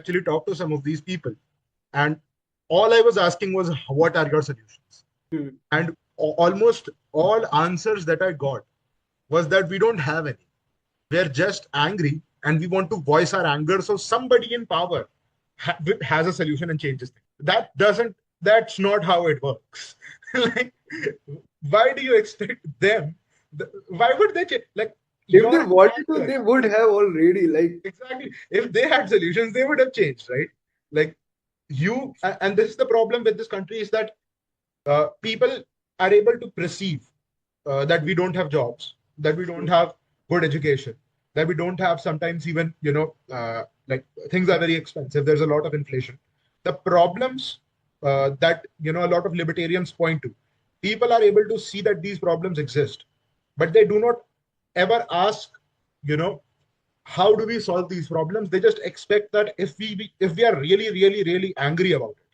actually talked to some of these people, and all I was asking was, what are your solutions? Hmm. And almost all answers that I got was that we don't have any. We're just angry and we want to voice our anger so somebody in power has a solution and changes things. That's not how it works. Like, why do you expect them? Why would they change? Like, If they your wanted to, anger. they would have already. Like, Exactly. If they had solutions, they would have changed, right? Like, and this is the problem with this country is that people are able to perceive that we don't have jobs, that we don't have good education, that we don't have sometimes even, like things are very expensive. There's a lot of inflation. The problems that, a lot of libertarians point to, people are able to see that these problems exist, but they do not ever ask, you know, how do we solve these problems? They just expect that if we are really, really, really angry about it,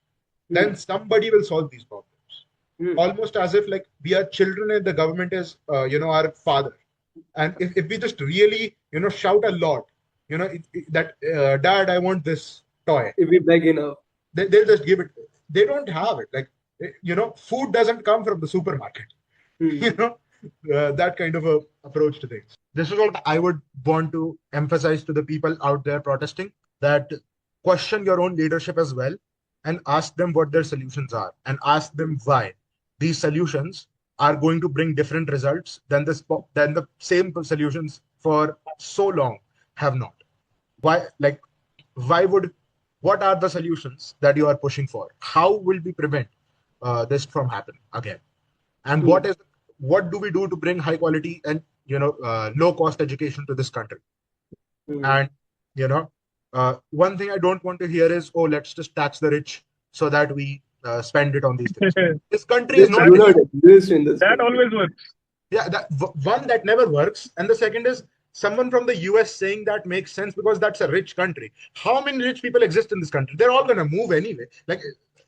hmm, then somebody will solve these problems. hmm. Almost as if like we are children and the government is, our father. And if we just really, shout a lot, that dad, I want this toy, If we beg enough. they'll just give it. They don't have it. Like, food doesn't come from the supermarket. Hmm. you know, that kind of a approach to things. This is what I would want to emphasize to the people out there protesting, that question your own leadership as well and ask them what their solutions are and ask them why these solutions are going to bring different results than the same solutions for so long have not. Why, like, why would, what are the solutions that you are pushing for? How will we prevent this from happening again? And True. what do we do to bring high quality and, low cost education to this country? Hmm. And, one thing I don't want to hear is, oh, let's just tax the rich so that we spend it on these things. This country is This not do rich. not exist in this That country. always works. Yeah, one, that never works, and the second is someone from the US saying that makes sense because that's a rich country. How many rich people exist in this country? They're all going to move anyway. Like,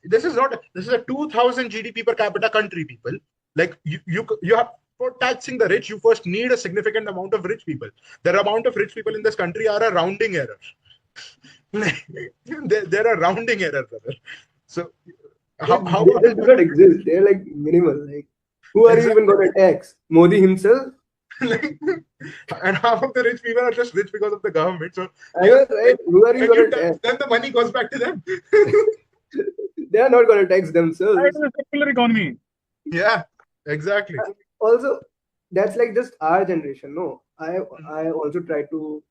this is a 2000 GDP per capita country, people. Like, you have, for taxing the rich, you first need a significant amount of rich people. The amount of rich people in this country are a rounding error. They're a rounding error, brother. So how They are we just do going not exist. They're like minimal. Like, who to are you even exactly? gonna tax? Modi himself? Like, and half of the rich people are just rich because of the government. So I you was right. when, Who are you when you gonna tax tax? them, the money goes back to them. They are not gonna tax It themselves. is a circular economy. Yeah, exactly. Also, that's like just our generation. No, I also try to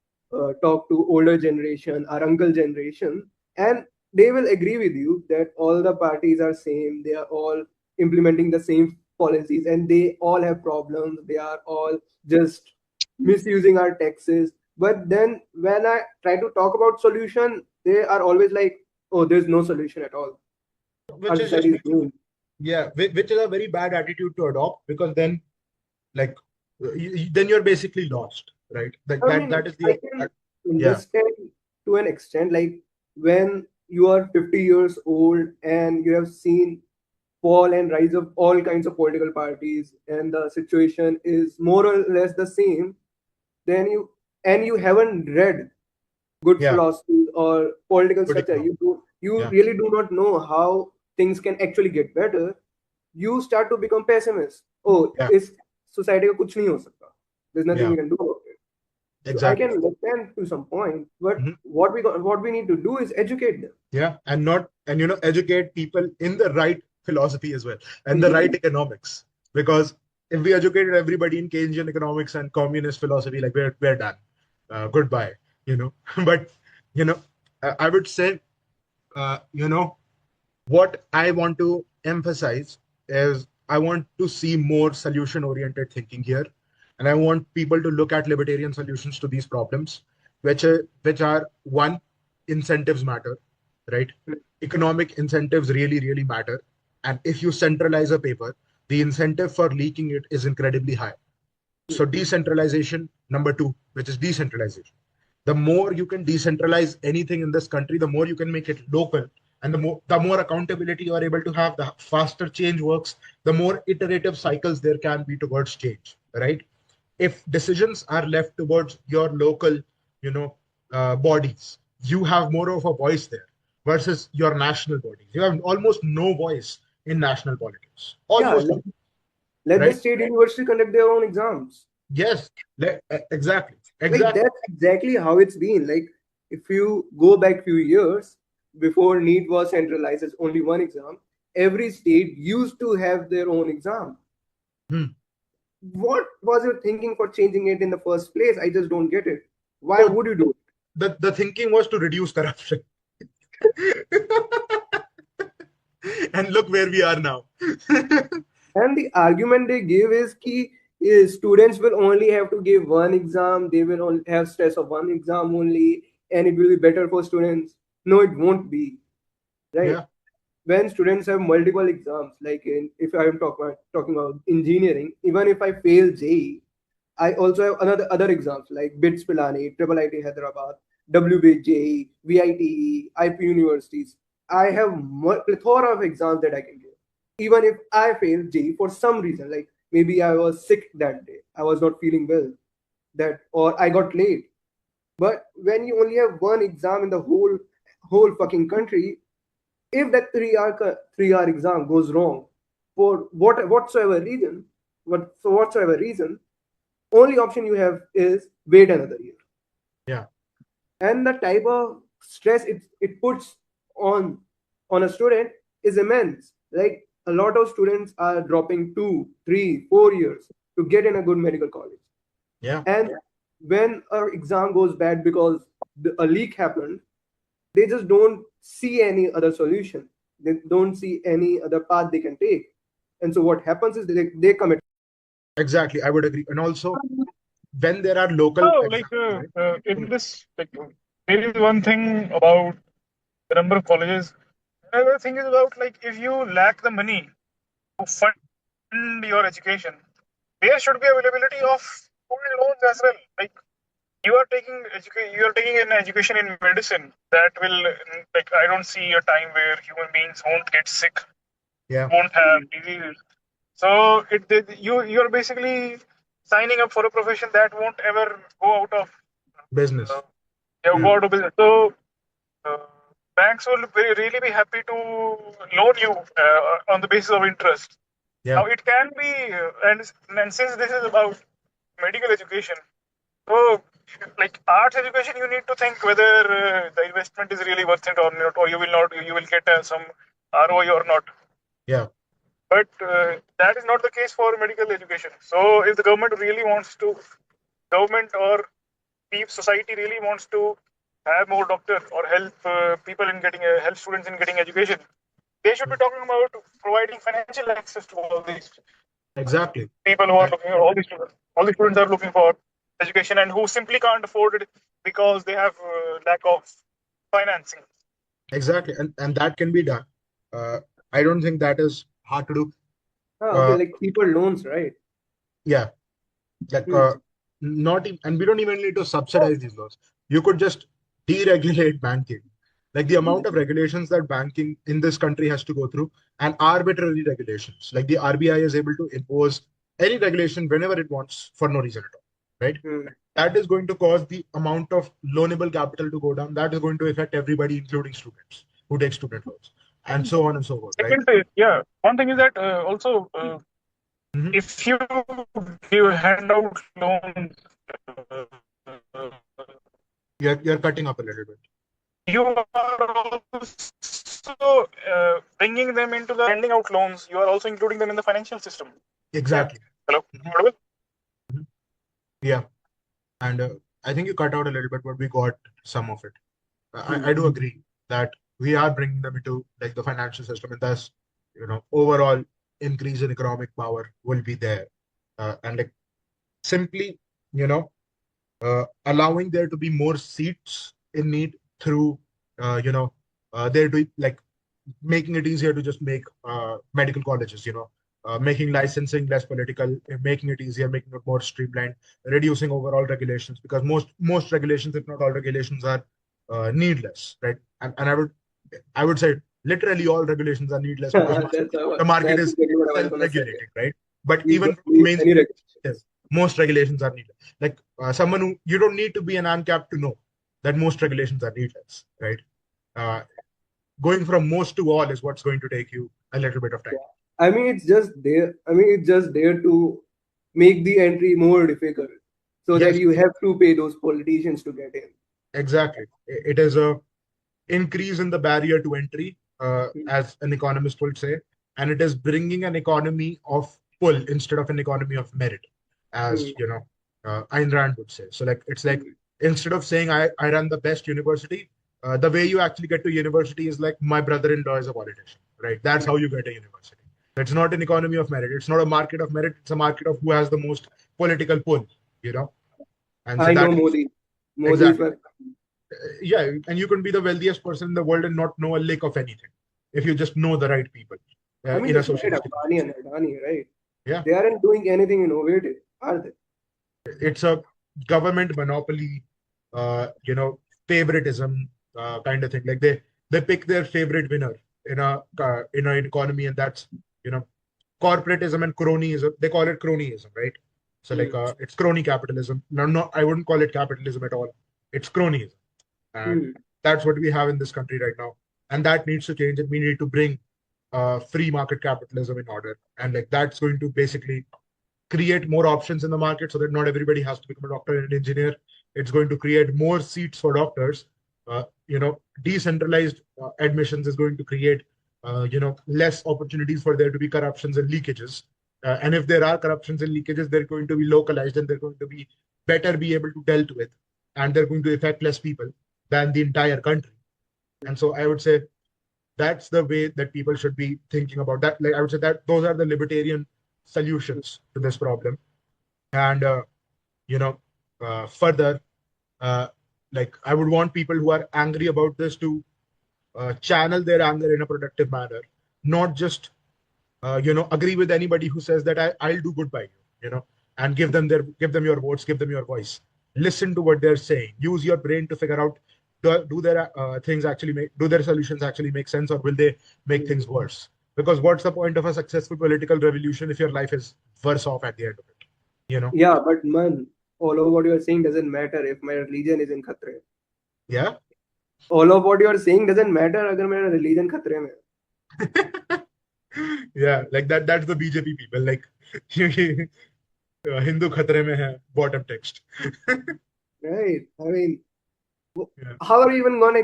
talk to older generation, our uncle generation, and they will agree with you that all the parties are same. They are all implementing the same policies, and they all have problems. They are all just misusing our taxes. But then when I try to talk about solution, they are always like, "Oh, there's no solution at all. Our Which is just society is doomed." yeah, which is a very bad attitude to adopt, because then, like, then you're basically lost, right? Like I that mean, that is I the can yeah, understand to an extent, like when you are 50 years old and you have seen fall and rise of all kinds of political parties, and the situation is more or less the same, then you haven't read good yeah, philosophy or political good structure. economic. You Yeah, really do not know how things can actually get better. You start to become pessimist. Oh, yeah, इस society का कुछ नहीं हो सकता. There's nothing yeah, we can do about it. So I exactly. can understand to some point, but Mhm. what we need to do is educate them. Yeah, and not, and educate people in the right philosophy as well and the right Mhm. economics. Because if we educated everybody in Keynesian economics and communist philosophy, like, we're done. Goodbye. But, I would say, uh, you know what I want to emphasize is, I want to see more solution oriented thinking here. And I want people to look at libertarian solutions to these problems, which are one, incentives matter, right? Economic incentives really, really matter. And if you centralize a paper, the incentive for leaking it is incredibly high. So decentralization, number two, which is decentralization. The more you can decentralize anything in this country, the more you can make it local, and the more accountability you are able to have, the faster change works, the more iterative cycles there can be towards change, right? If decisions are left towards your local, bodies, you have more of a voice there versus your national bodies. You have almost no voice in national politics. Yeah, Almost no, let the right? state university conduct their own exams. Yes, exactly, Like exactly. that's exactly how it's been. Like if you go back few years before NEET was centralized as only one exam, every state used to have their own exam. Hmm. What was your thinking for changing it in the first place? I just don't get it. Why Oh, would you do it? the thinking was to reduce corruption. And look where we are now. And the argument they give is key is students will only have to give one exam, they will only have stress of one exam only, and it will be better for students. No, it won't be, right? Yeah, When students have multiple exams, like if I'm talking about engineering, even if I fail JEE, I also have another other exams like BITS Pilani, Triple IT Hyderabad, WBIT JEE, VITE, IP universities. I have plethora of exams that I can give. Even if I fail JEE for some reason, like maybe I was sick that day, I was not feeling well, that or I got late. But when you only have one exam in the whole fucking country, if that 3 hour exam goes wrong for whatsoever reason, only option you have is wait another year. yeah, And the type of stress it puts on a student is immense. Like a lot of students are dropping 2, 3, 4 years to get in a good medical college. yeah, And when our exam goes bad because a leak happened, they just don't see any other solution. They don't see any other path they can take. And so what happens is they commit. exactly. I would agree. And also, when there are local So, exams, right? in this, there is one thing about the number of colleges. Another thing is about if you lack the money to fund your education, there should be availability of student loans as well. Like you are taking an education in medicine that will I don't see a time where human beings won't get sick, Yeah, won't have diseases. So you're basically signing up for a profession that won't ever go out of uh, business. yeah, Hmm. go out of business. So uh, banks will really be happy to loan you on the basis of interest. Now Yeah, it can be, and since this is about medical education, so arts education, you need to think whether the investment is really worth it or not, or you will not, you will get some ROI or not. yeah, But that is not the case for medical education. So if the government really wants to, government or society really wants to have more doctor or help people in getting help students in getting education, they should be talking about providing financial access to all these exactly. people who are And looking, all these students. All the students are looking for education and who simply can't afford it because they have lack of financing. exactly. And that can be done. Uh, I don't think that is hard to do. Okay, Uh, like people loans, right? yeah, like Hmm. not even, and we don't even need to subsidize these laws. You could just deregulate banking. Like the amount of regulations that banking in this country has to go through, and arbitrary regulations. Like the RBI is able to impose any regulation whenever it wants for no reason at all, right? Hmm. That is going to cause the amount of loanable capital to go down. That is going to affect everybody, including students who take student loans, and so on and so forth, right? Second, yeah, one thing is that also Mhm. if you give handout loans, uh, You're cutting up a little bit. you are also bringing them into the handing out loans. You are also including them in the financial system. Yeah. Exactly. Hello, Mhm. audible? Mhm. Yeah, and I think you cut out a little bit, but we got some of it. I Hmm. do agree that we are bringing them into like the financial system, and thus, overall increase in economic power will be there, and like simply, you know, allowing there to be more seats in need through, there to like making it easier to just make medical colleges, making licensing less political, making it easier, making it more streamlined, reducing overall regulations because most regulations, if not all regulations, are needless, right? And I would say literally all regulations are needless because the market That's is exactly what I was gonna say. self-regulating, right? But We even don't from a need any mainstream regulation. perspective, most regulations are needed. Like someone who you don't need to be an ancap to know. that most regulations are needless, right? Uh, Going from most to all is what's going to take you a little bit of time. I mean, it's just there. I mean, it's just there to make the entry more difficult, so that Yes, you have to pay those politicians to get in. exactly. It is a increase in the barrier to entry, Hmm. as an economist would say, and it is bringing an economy of pull instead of an economy of merit, Hmm. as Ayn Rand would say. So like it's like Hmm. instead of saying I run the best university, the way you actually get to university is like my brother-in-law is a politician, right? That's how you get a university. It's not an economy of merit. It's not a market of merit. It's a market of who has the most political pull, you know. And so I know that leads Modi. Modi is exactly my. yeah, and you can be the wealthiest person in the world and not know a lick of anything if you just know the right people I mean, in a just look at socialistic Ambani ecosystem. and Adani, right? Yeah, They aren't doing anything innovative, are they? it's a government monopoly, favoritism kind of thing. Like they pick their favorite winner in an economy, and that's you know corporatism and cronyism. They call it cronyism, right? So like Hmm. it's crony capitalism. No, I wouldn't call it capitalism at all. It's cronyism. And Hmm. that's what we have in this country right now. And that needs to change. And we need to bring free market capitalism in order. And like that's going to basically create more options in the market so that not everybody has to become a doctor and an engineer. It's going to create more seats for doctors. Decentralized admissions is going to create, less opportunities for there to be corruptions and leakages. And if there are corruptions and leakages, they're going to be localized and they're going to be better be able to dealt with, and they're going to affect less people than the entire country. And so I would say that's the way that people should be thinking about that. Like I would say that those are the libertarian solutions to this problem. And further, uh, like I would want people who are angry about this to channel their anger in a productive manner, not just agree with anybody who says that I'll do good by you, and give them your votes, give them your voice. Listen to what they're saying. Use your brain to figure out do their things actually do their solutions actually make sense, or will they make things worse? Because what's the point of a successful political revolution if your life is worse off at the end of it? You know? Yeah, but man, all of what you are saying doesn't matter if my religion is in khatre. Yeah. All of what you are saying doesn't matter अगर मेरा religion खतरे में है. Yeah, like that. That's the BJP people. Like, Hindu खतरे में है. Bottom text. Right? I mean, Yeah. how are you even gonna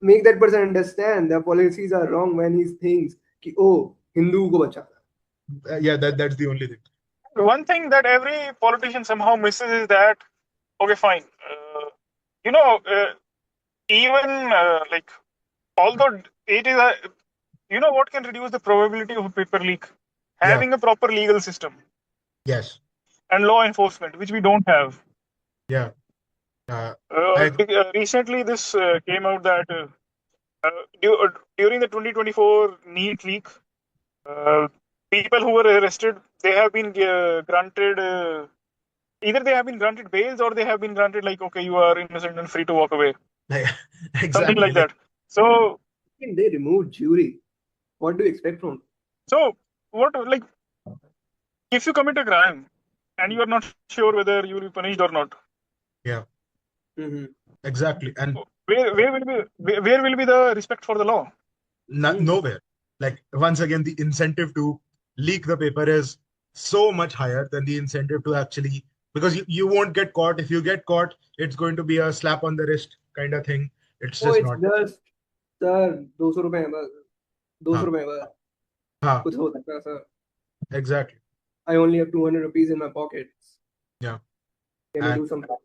make that person understand their policies are wrong when he thinks कि oh Hindu को बचाना. Yeah. That's the only thing. One thing that every politician somehow misses is that, okay, fine. You know, even like, although it is a, what can reduce the probability of a paper leak? Yeah. Having a proper legal system Yes. and law enforcement, which we don't have. Yeah. I agree. Recently, this came out that during the 2024 NEET leak, uh, people who were arrested, they have been granted either they have been granted bails or they have been granted like, okay, you are innocent and free to walk away, Like, something exactly. like Like, that. So, They removed jury. What do you expect from? so what like if you commit a crime and you are not sure whether you will be punished or not, yeah, Mm-hmm. exactly. And where will be the respect for the law? Mm. nowhere. Like, once again, the incentive to leak the paper is so much higher than the incentive to actually, because you won't get caught. If you get caught, it's going to be a slap on the wrist kind of thing. It's Oh, just it's not. just sir 200 रुपए है बस. 200 Huh. रुपए है बस. Huh. कुछ हो सकता है sir. Exactly. I only have 200 rupees in my pockets. Yeah. Can you And do something?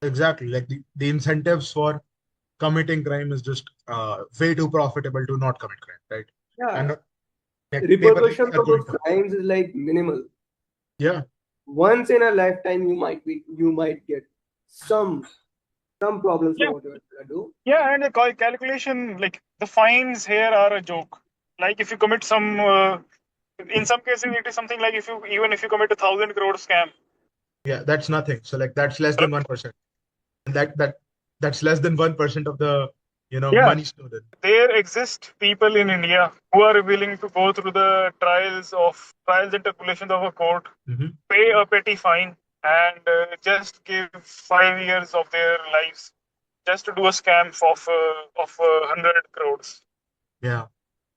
exactly, like the incentives for committing crime is just way too profitable to not commit crime, right? Yeah, And like, paper leaks repercussions are of those going to happen. crimes is like minimal. Yeah. Once in a lifetime, you might get some some problems Yeah, from what you're gonna do. yeah, and the calculation, like the fines here are a joke. Like if you commit some, in some cases, it is something like if you commit 1,000 crore scam. Yeah, that's nothing. So like that's less than Right? 1%. And that's less than 1% of the Yeah, money stolen. there exist people in India who are willing to go through the trials and tribulations of a court, Hmm. pay a petty fine, and just give 5 years of their lives just to do a scam of 100 crores Yeah,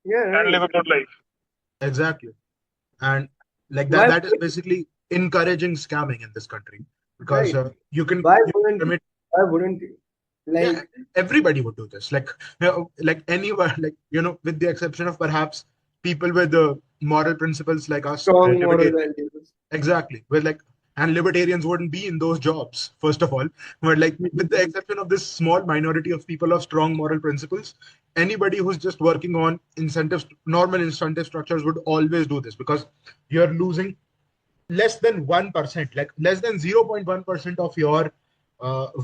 Yeah, and live right. a good life. exactly. And like Why that is wouldn't basically encouraging scamming in this country, because right? Why you can wouldn't you? commit. Why wouldn't you? Yeah, Like everybody would do this. Like anyone, with the exception of perhaps people with the moral principles like us, strong moral libertarians. values. Exactly. And libertarians wouldn't be in those jobs, first of all. But like, with the exception of this small minority of people of strong moral principles, anybody who's just working on incentives, normal incentive structures would always do this, because you're losing less than 1%, like less than 0.1% of your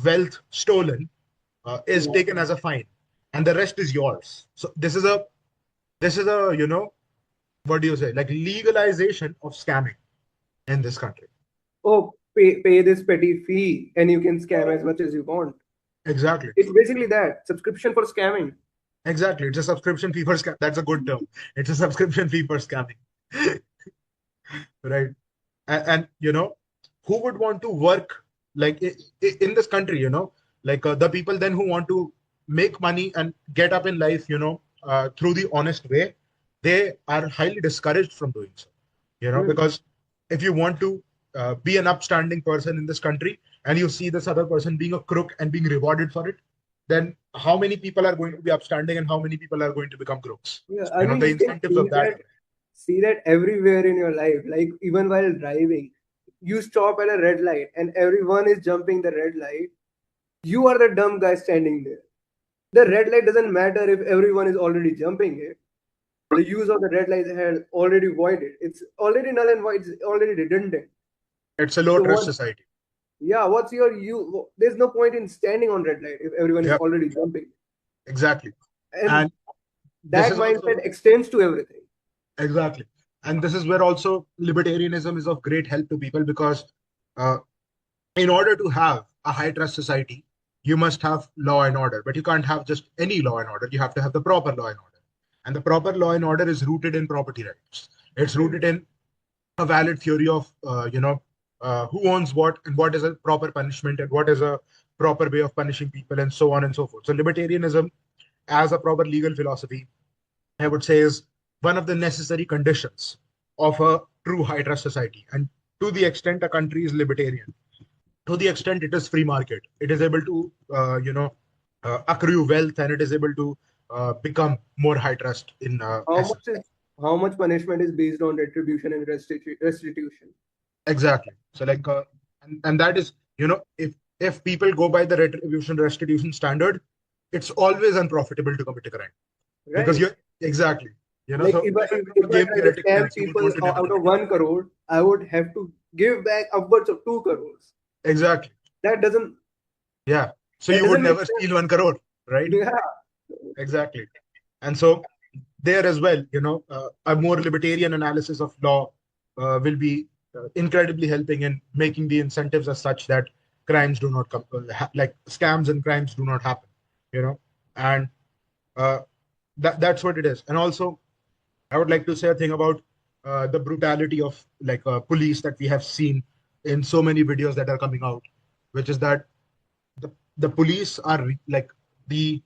wealth stolen is Yeah. taken as a fine, and the rest is yours. So this is a what do you say, like, legalization of scamming in this country. Oh, pay this petty fee and you can scam as much as you want. Exactly. It's basically that subscription for scamming. Exactly. It's a subscription fee for scam. That's a good term. It's a subscription fee for scamming. Right. And who would want to work like in this country, like the people then who want to make money and get up in life, through the honest way, they are highly discouraged from doing so, Hmm. because if you want to be an upstanding person in this country, and you see this other person being a crook and being rewarded for it, then how many people are going to be upstanding and how many people are going to become crooks? Yeah, I mean The you can incentives of that. see that everywhere in your life. Like even while driving, you stop at a red light and everyone is jumping the red light. You are the dumb guy standing there. The red light doesn't matter if everyone is already jumping it. The use of the red light had already voided. It's already null and void. It's already redundant. It's a low So trust what? society. Yeah, what's your you? There's no point in standing on red light if everyone is Yeah, already jumping. exactly. And And this that is also mindset extends to everything. exactly. And this is where also libertarianism is of great help to people, because uh, in order to have a high trust society, you must have law and order, but you can't have just any law and order. You have to have the proper law and order. And the proper law and order is rooted in property rights. It's rooted in a valid theory of, who owns what, and what is a proper punishment, and what is a proper way of punishing people, and so on and so forth. So libertarianism, as a proper legal philosophy, I would say, is one of the necessary conditions of a true high trust society. And to the extent a country is libertarian, to the extent it is free market, it is able to, accrue wealth, and it is able to become more high trust in How much essence. is how much punishment is based on retribution and restitution? Exactly. So like, and that is, if people go by the retribution restitution standard, it's always unprofitable to commit a crime, because Right. you're exactly, Like so even if if you I gave try me to a scam chance, you would people want to never out of commit a crime. 1 crore, I would have to give back upwards of 2 crores. Exactly. That doesn't Yeah. So that you would doesn't make never sense. steal 1 crore, right? Yeah. Exactly. And so there as well, a more libertarian analysis of law will be incredibly helping in making the incentives as such that crimes do not come, like scams and crimes do not happen, and uh, that's what it is. And also, I would like to say a thing about the brutality of, like, police that we have seen in so many videos that are coming out, which is that the police are like the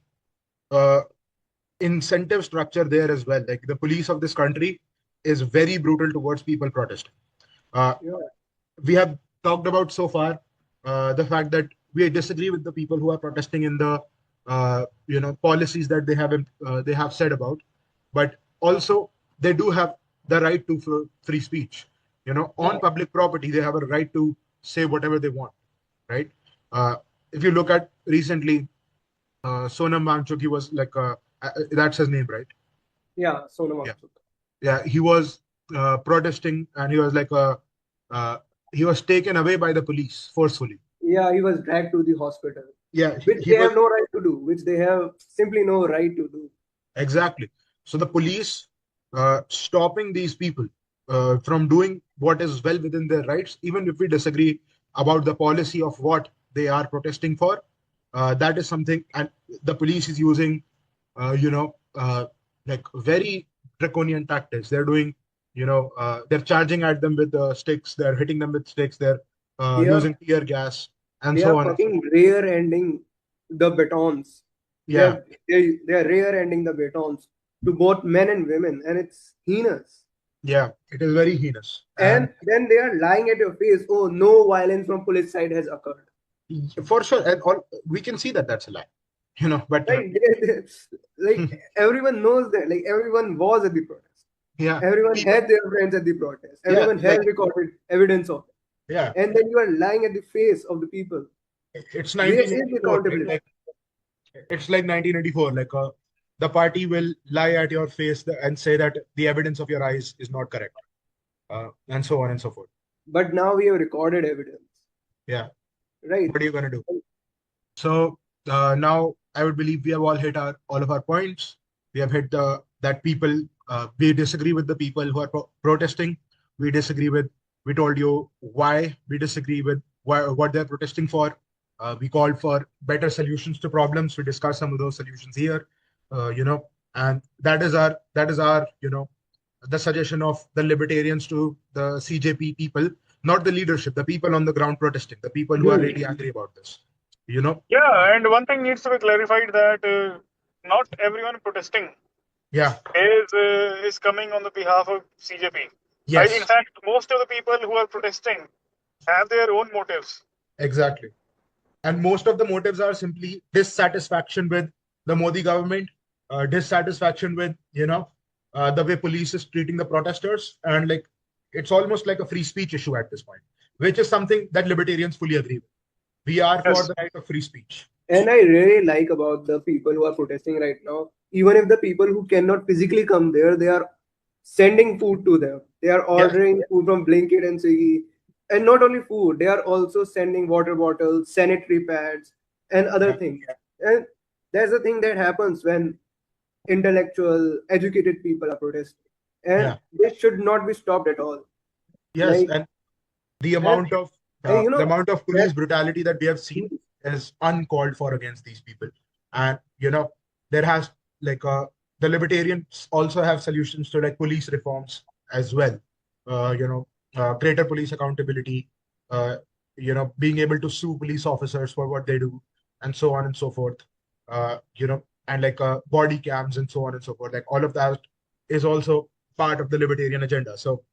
uh, incentive structure there as well. Like, the police of this country is very brutal towards people protesting. Uh, Yeah. we have talked about so far the fact that we disagree with the people who are protesting in the policies that they have said about, but also they do have the right to free speech. Yeah. On public property, they have a right to say whatever they want, right? Uh, if you look at recently, Sonam Wangchuk, he was like, that's his name, right? Yeah. Sonam Yeah, Wangchuk. yeah. He was protesting, and he was like uh, he was taken away by the police forcefully. Yeah, he was dragged to the hospital, Yeah, which he they was have no right to do, which they have simply no right to do. exactly. So the police stopping these people from doing what is well within their rights, even if we disagree about the policy of what they are protesting for. That is something, and the police is using, like, very draconian tactics. They're doing, they're charging at them with sticks. They're hitting them with sticks. They're They are using tear gas and they so are on and so fucking forth. rear ending the batons. Yeah, They're rear-ending the batons to both men and women, and it's heinous. yeah, it is very heinous. And And then they are lying at your face. Oh, no violence from police side has occurred. for sure, and all we can see that that's a lie, but Right? Like everyone knows that. Like everyone was at the protest. yeah, Everyone people, had their friends at the protest. yeah, Everyone has like, recorded evidence of it. yeah, And then you are lying at the face of the people. it's Where is 1984, right? accountability? Like it's like 1984, like the party will lie at your face and say that the evidence of your eyes is not correct, and so on and so forth. But now we have recorded evidence. Yeah, Right? what are you gonna do? So now I would believe we have all hit all of our points. We have hit that people, we disagree with the people who are protesting. We disagree with, we told you why we disagree with what they're protesting for. We called for better solutions to problems. We discussed some of those solutions here, and that is our, the suggestion of the libertarians to the CJP people, not the leadership, the people on the ground protesting, the people who are really angry about this. You know, Yeah, and one thing needs to be clarified that not everyone protesting yeah, is coming on the behalf of CJP. Right? In yes, fact, most of the people who are protesting have their own motives. exactly. And most of the motives are simply dissatisfaction with the Modi government, dissatisfaction with, the way police is treating the protesters. And like, it's almost like a free speech issue at this point, which is something that libertarians fully agree with. We are for Yes. the right of free speech. And I really like about the people who are protesting right now, even if the people who cannot physically come there, they are sending food to them. They are Yeah, ordering food from Blinkit and Swiggy. And not only food, they are also sending water bottles, sanitary pads, and other yeah, things. And that's the thing that happens when intellectual, educated people are protesting. And yeah. this should not be stopped at all. Yes. Like, And the and, amount of and the amount of police that brutality that we have seen is uncalled for against these people. And there has like the libertarians also have solutions to like police reforms as well. Greater police accountability, being able to sue police officers for what they do, and so on and so forth. And like body cams and so on and so forth. Like all of that is also part of the libertarian agenda. So